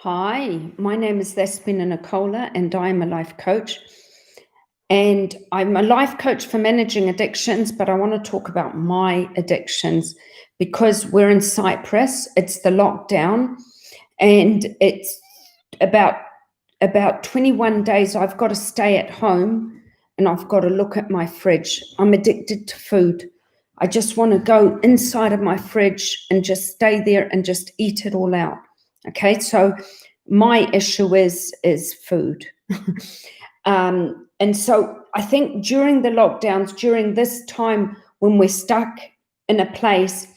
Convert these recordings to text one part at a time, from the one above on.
Hi, my name is Thespina Nicola, and I'm a life coach. And I'm a life coach for managing addictions, but I want to talk about my addictions because we're in Cyprus. It's the lockdown, and it's about 21 days. I've got to stay at home, and I've got to look at my fridge. I'm addicted to food. I just want to go inside of my fridge and just stay there and just eat it all out. Okay, so my issue is food. And so I think during the lockdowns, during this time when we're stuck in a place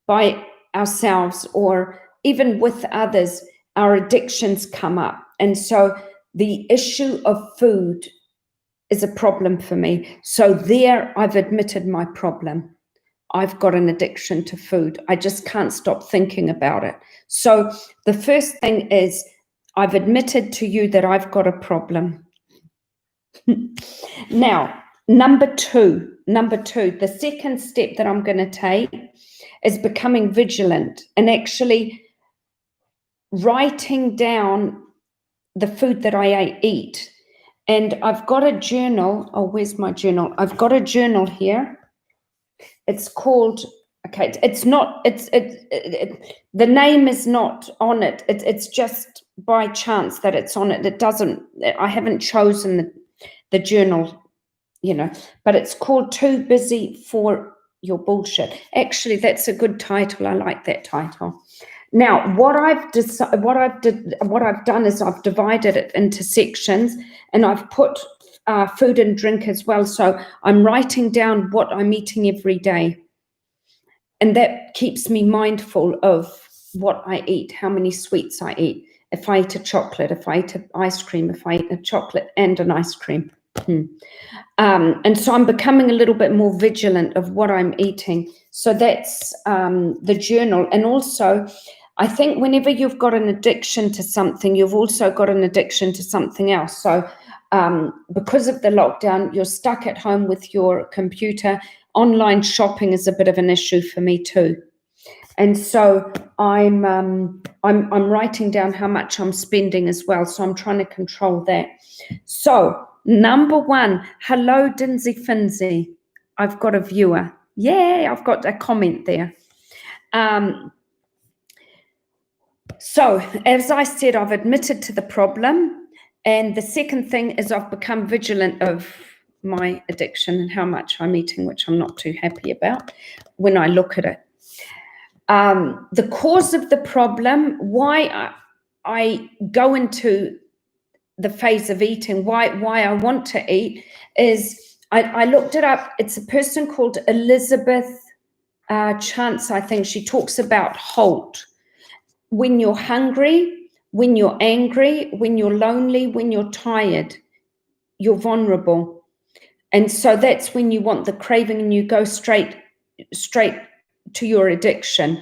by ourselves or even with others, our addictions come up. And so the issue of food is a problem for me. So there I've admitted my problem. I've got an addiction to food. I just can't stop thinking about it. So the first thing is I've admitted to you that I've got a problem. Now, number two, the second step that I'm going to take is becoming vigilant and actually writing down the food that I eat. And I've got a journal. Oh, where's my journal? I've got a journal here. It's called, okay, it's not, the name is not on it. It's just by chance that it's on it. It doesn't, I haven't chosen the journal, but it's called Too Busy for Your Bullshit. Actually, that's a good title. I like that title. Now, what I've done is I've divided it into sections, and I've put food and drink as well. So I'm writing down what I'm eating every day, and that keeps me mindful of what I eat, how many sweets I eat. If I eat a chocolate, if I eat an ice cream, if I eat a chocolate and an ice cream. And so I'm becoming a little bit more vigilant of what I'm eating. So that's the journal. And also, I think whenever you've got an addiction to something, you've also got an addiction to something else. So because of the lockdown, you're stuck at home with your computer. Online shopping is a bit of an issue for me too. And so I'm writing down how much I'm spending as well. So I'm trying to control that. So number one, hello, Dinsy Finsy. I've got a viewer. Yay, I've got a comment there. So as I said, I've admitted to the problem. And the second thing is I've become vigilant of my addiction and how much I'm eating, which I'm not too happy about when I look at it. The cause of the problem, why I go into the phase of eating, why I want to eat, is I looked it up. It's a person called Elizabeth Chance, I think. She talks about HALT. When you're hungry, when you're angry, when you're lonely, when you're tired, you're vulnerable. And so that's when you want the craving and you go straight to your addiction.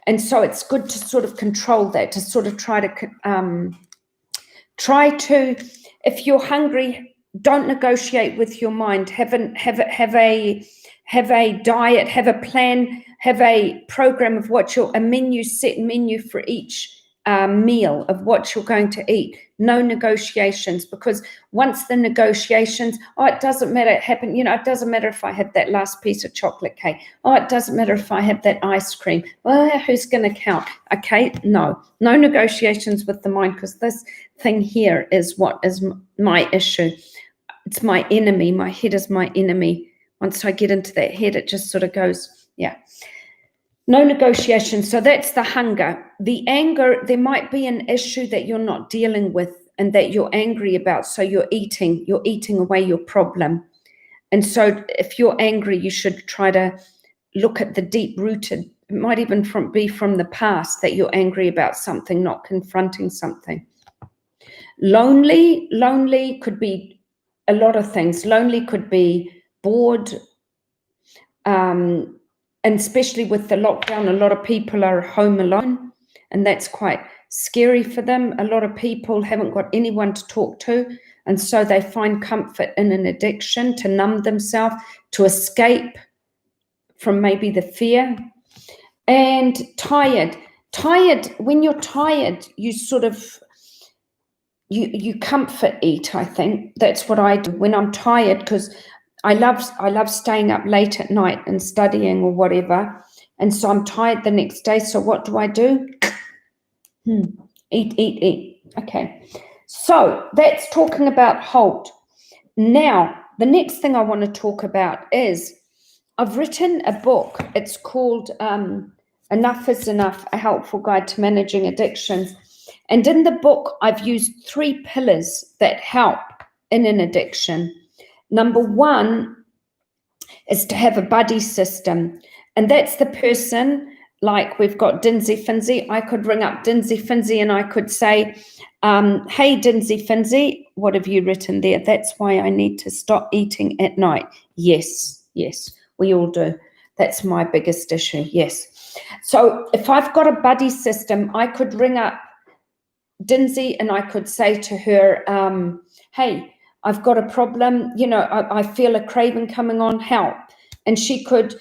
And so it's good to sort of control that, to sort of try to, if you're hungry, don't negotiate with your mind. Have a diet, have a plan, have a program of set menu for each meal of what you're going to eat. No negotiations, because once the negotiations, it doesn't matter, it doesn't matter if I have that last piece of chocolate cake. It doesn't matter if I have that ice cream. Well, who's going to count? Okay, no negotiations with the mind, because this thing here is what is my issue. It's my enemy. My head is my enemy. Once I get into that head, it just sort of goes, yeah. No negotiation. So that's the hunger. The anger, there might be an issue that you're not dealing with and that you're angry about. So you're eating away your problem. And so if you're angry, you should try to look at the deep-rooted, it might even be from the past that you're angry about something, not confronting something. Lonely could be a lot of things. Lonely could be bored, and especially with the lockdown, a lot of people are home alone, and that's quite scary for them. A lot of people haven't got anyone to talk to, and so they find comfort in an addiction to numb themselves, to escape from maybe the fear. And tired tired, when you're tired, you sort of, you comfort eat, I think. That's what I do when I'm tired, because I love staying up late at night and studying or whatever. And so I'm tired the next day. So what do? Eat. Okay. So that's talking about halt. Now, the next thing I want to talk about is I've written a book. It's called Enough is Enough, A Helpful Guide to Managing Addictions. And in the book, I've used 3 pillars that help in an addiction. Number 1 is to have a buddy system. And that's the person, like we've got Dinsey Finzi. I could ring up Dinsey Finzi and I could say, hey, Dinsey Finzi, what have you written there? That's why I need to stop eating at night. Yes, we all do. That's my biggest issue, yes. So if I've got a buddy system, I could ring up Dinsey and I could say to her, hey, I've got a problem, I feel a craving coming on, help. And she could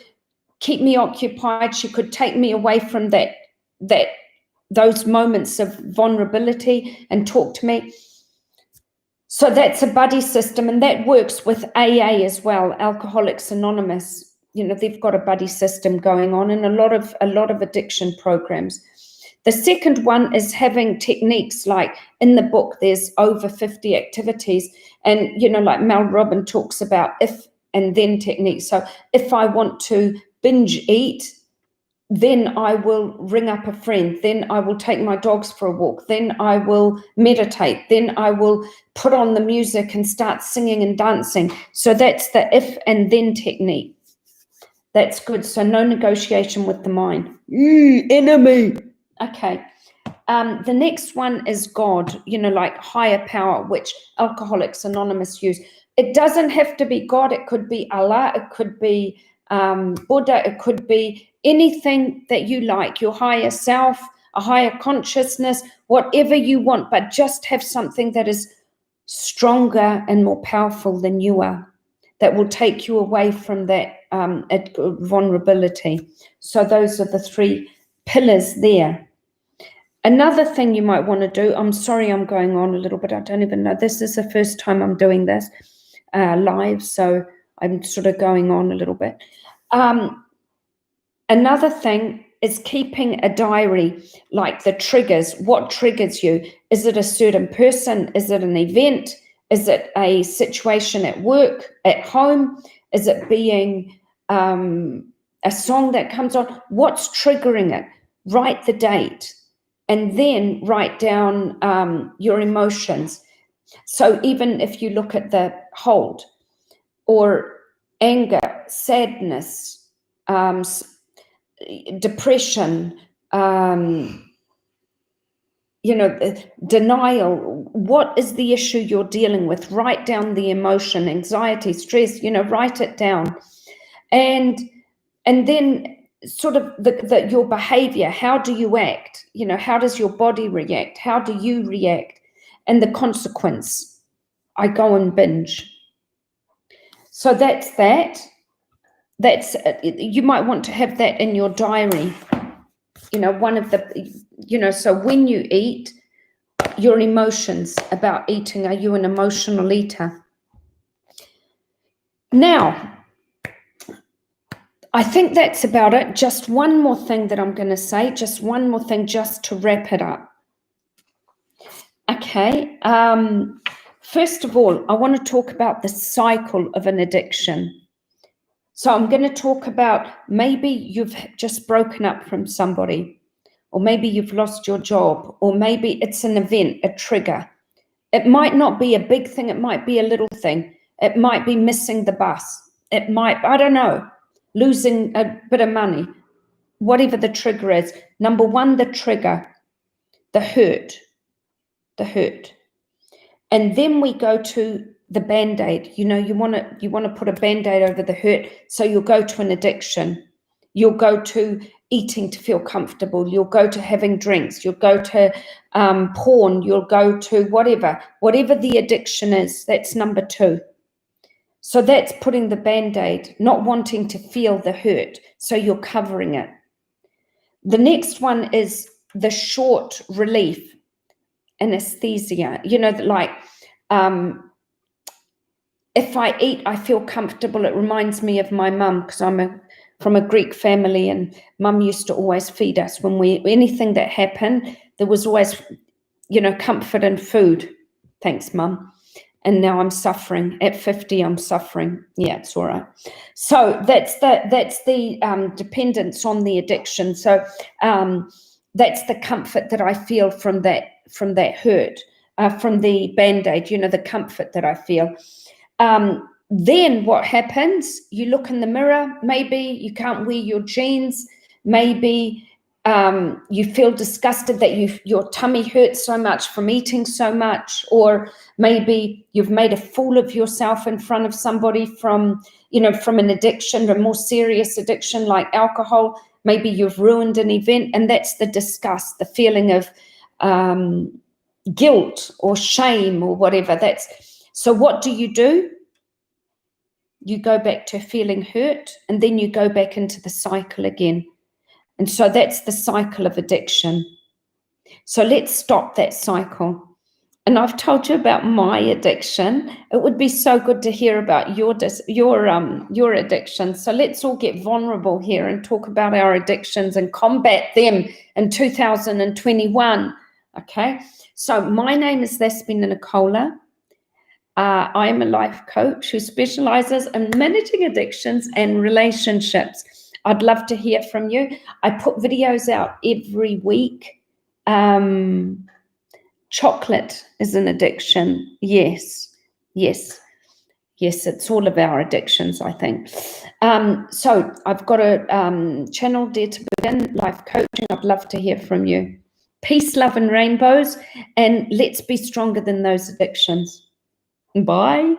keep me occupied. She could take me away from those moments of vulnerability and talk to me. So that's a buddy system, and that works with AA as well, Alcoholics Anonymous. They've got a buddy system going on in a lot of addiction programs. The second one is having techniques, like in the book, there's over 50 activities. And, like Mel Robin talks about if and then techniques. So if I want to binge eat, then I will ring up a friend. Then I will take my dogs for a walk. Then I will meditate. Then I will put on the music and start singing and dancing. So that's the if and then technique. That's good. So no negotiation with the mind. Enemy. Okay. The next one is God, like higher power, which Alcoholics Anonymous use. It doesn't have to be God. It could be Allah. It could be Buddha. It could be anything that you like, your higher self, a higher consciousness, whatever you want, but just have something that is stronger and more powerful than you are, that will take you away from that vulnerability. So those are the 3 pillars there. Another thing you might want to do, I'm sorry I'm going on a little bit, I don't even know, this is the first time I'm doing this live, so I'm sort of going on a little bit. Another thing is keeping a diary, like the triggers. What triggers you? Is it a certain person? Is it an event? Is it a situation at work, at home? Is it being a song that comes on? What's triggering it? Write the date and then write down your emotions. So even if you look at the hold or anger, sadness, depression, denial, what is the issue you're dealing with? Write down the emotion, anxiety, stress, write it down. And then sort of your behavior, how do you act? How does your body react? How do you react? And the consequence, I go and binge. So that's that. That's, you might want to have that in your diary. One of the, so when you eat, your emotions about eating, are you an emotional eater? Now, I think that's about it. Just one more thing that I'm going to say, just one more thing, just to wrap it up. Okay. First of all, I want to talk about the cycle of an addiction. So I'm going to talk about maybe you've just broken up from somebody, or maybe you've lost your job, or maybe it's an event, a trigger. It might not be a big thing. It might be a little thing. It might be missing the bus. It might, I don't know, losing a bit of money, whatever the trigger is. Number 1, the trigger, the hurt. And then we go to the Band-Aid. You want to put a Band-Aid over the hurt. So you'll go to an addiction. You'll go to eating to feel comfortable. You'll go to having drinks. You'll go to porn. You'll go to whatever the addiction is. That's number 2. So that's putting the Band-Aid, not wanting to feel the hurt. So you're covering it. The next one is the short relief, anesthesia, you know, like if I eat, I feel comfortable. It reminds me of my mum, because I'm from a Greek family, and mum used to always feed us when anything that happened, there was always, you know, comfort and food. Thanks, mum. And now I'm suffering. At 50, I'm suffering. Yeah, it's all right. So that's the dependence on the addiction. So that's the comfort that I feel from that hurt, from the Band-Aid, you know, the comfort that I feel. Then what happens? You look in the mirror, maybe you can't wear your jeans, maybe you feel disgusted that your tummy hurts so much from eating so much, or maybe you've made a fool of yourself in front of somebody from an addiction, a more serious addiction like alcohol. Maybe you've ruined an event, and that's the disgust, the feeling of guilt or shame or whatever. So what do? You go back to feeling hurt, and then you go back into the cycle again. And so that's the cycle of addiction. So let's stop that cycle. And I've told you about my addiction. It would be so good to hear about your addiction. So let's all get vulnerable here and talk about our addictions and combat them in 2021. Okay. So my name is Thespina Nicola. I am a life coach who specializes in managing addictions and relationships. I'd love to hear from you. I put videos out every week. Chocolate is an addiction. Yes, it's all of our addictions, I think. So I've got a channel, Dare to Begin, life coaching. I'd love to hear from you. Peace, love, and rainbows, and let's be stronger than those addictions. Bye.